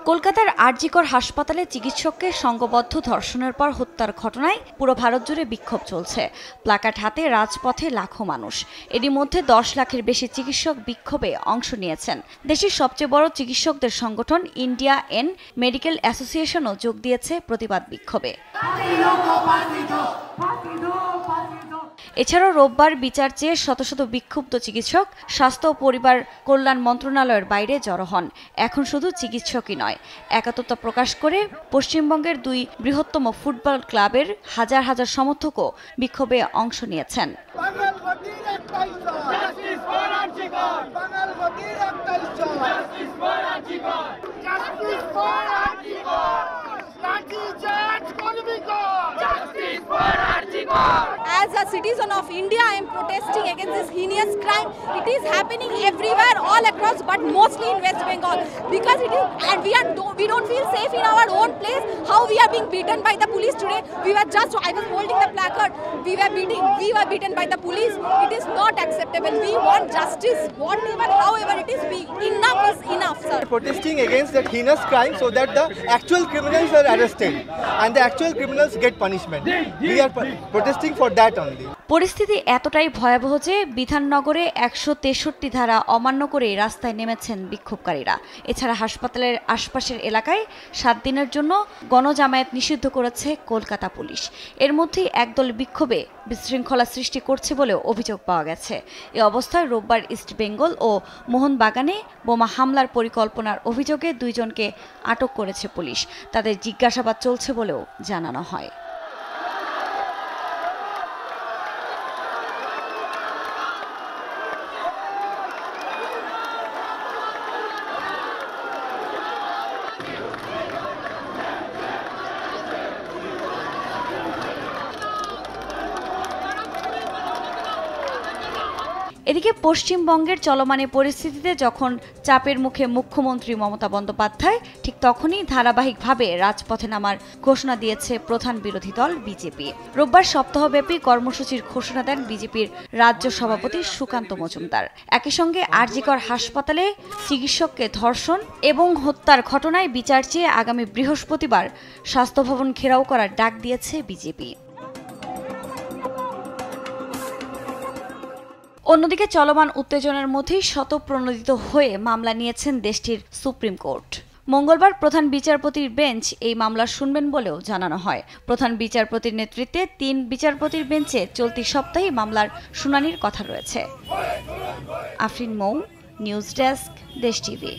কলকাতার আরজিকর হাসপাতালে চিকিৎসককে সংঘবদ্ধ ধর্ষণের পর হত্যার ঘটনায় পুরো ভারত জুড়ে বিক্ষোভ চলছে। প্লাকার্ড হাতে রাজপথে লাখো মানুষ। এরই মধ্যে 10 লাখের বেশি চিকিৎসক বিক্ষোভে অংশ নিয়েছেন। দেশের সবচেয়ে বড় চিকিৎসকদের সংগঠন ইন্ডিয়া এন মেডিকেল অ্যাসোসিয়েশনও যোগ দিয়েছে প্রতিবাদ বিক্ষোভে। এছাড়াও রোববার বিচার চেয়ে শত শত বিক্ষুব্ধ চিকিৎসক স্বাস্থ্য ও পরিবার কল্যাণ মন্ত্রণালয়ের বাইরে জড়ো হন। এখন শুধু চিকিৎসকই নয়, একাত্মতা প্রকাশ করে পশ্চিমবঙ্গের 2 বৃহত্তম ফুটবল ক্লাবের হাজার হাজার সমর্থকও বিক্ষোভে অংশ নিয়েছেন। As a citizen of India, I am protesting against this heinous crime. It is happening everywhere, all across, but mostly in West Bengal. Because it is, and we don't feel safe in our own place. How we are being beaten by the police today? I was holding the placard. We were beaten by the police. It is not acceptable. We want justice. Whatever, however it is, enough is enough, sir. Protesting against that heinous crime so that the actual criminals are arrested and the actual criminals get punishment. We are protesting for that only. পরিস্থিতি এতটাই ভয়াবহ যে বিধাননগরে 163 ধারা অমান্য করে রাস্তায় নেমেছেন বিক্ষোভকারীরা। এছাড়া হাসপাতালের আশপাশের এলাকায় 7 দিনের জন্য গণজামায়াত নিষিদ্ধ করেছে কলকাতা পুলিশ। এর মধ্যেই একদল বিক্ষোভে বিশৃঙ্খলা সৃষ্টি করছে বলেও অভিযোগ পাওয়া গেছে। এ অবস্থায় রোববার ইস্ট বেঙ্গল ও মোহনবাগানে বোমা হামলার পরিকল্পনার অভিযোগে 2 জনকে আটক করেছে পুলিশ। তাদের জিজ্ঞাসাবাদ চলছে বলেও জানানো হয়। এদিকে পশ্চিমবঙ্গের চলমান পরিস্থিতিতে যখন চাপের মুখে মুখ্যমন্ত্রী মমতা বন্দ্যোপাধ্যায়, ঠিক তখনই ধারাবাহিকভাবে রাজপথে নামার ঘোষণা দিয়েছে প্রধান বিরোধী দল বিজেপি। রোববার সপ্তাহব্যাপী কর্মসূচির ঘোষণা দেন বিজেপির রাজ্য সভাপতি সুকান্ত মজুমদার। একই সঙ্গে আরজিকর হাসপাতালে চিকিৎসককে ধর্ষণ এবং হত্যার ঘটনায় বিচার চেয়ে আগামী বৃহস্পতিবার স্বাস্থ্য ভবন ঘেরাও করার ডাক দিয়েছে বিজেপি। অন্যদিকে চলমান উত্তেজনার মধ্যেই স্বতঃপ্রণোদিত হয়ে মামলা নিয়েছেন দেশটির সুপ্রিম কোর্ট। মঙ্গলবার প্রধান বিচারপতির বেঞ্চ এই মামলা শুনবেন বলেও জানানো হয়। প্রধান বিচারপতির নেতৃত্বে 3 বিচারপতির বেঞ্চে চলতি সপ্তাহে মামলার শুনানির কথা রয়েছে। আফরিন মৌ, নিউজ ডেস্ক, দেশ টিভি।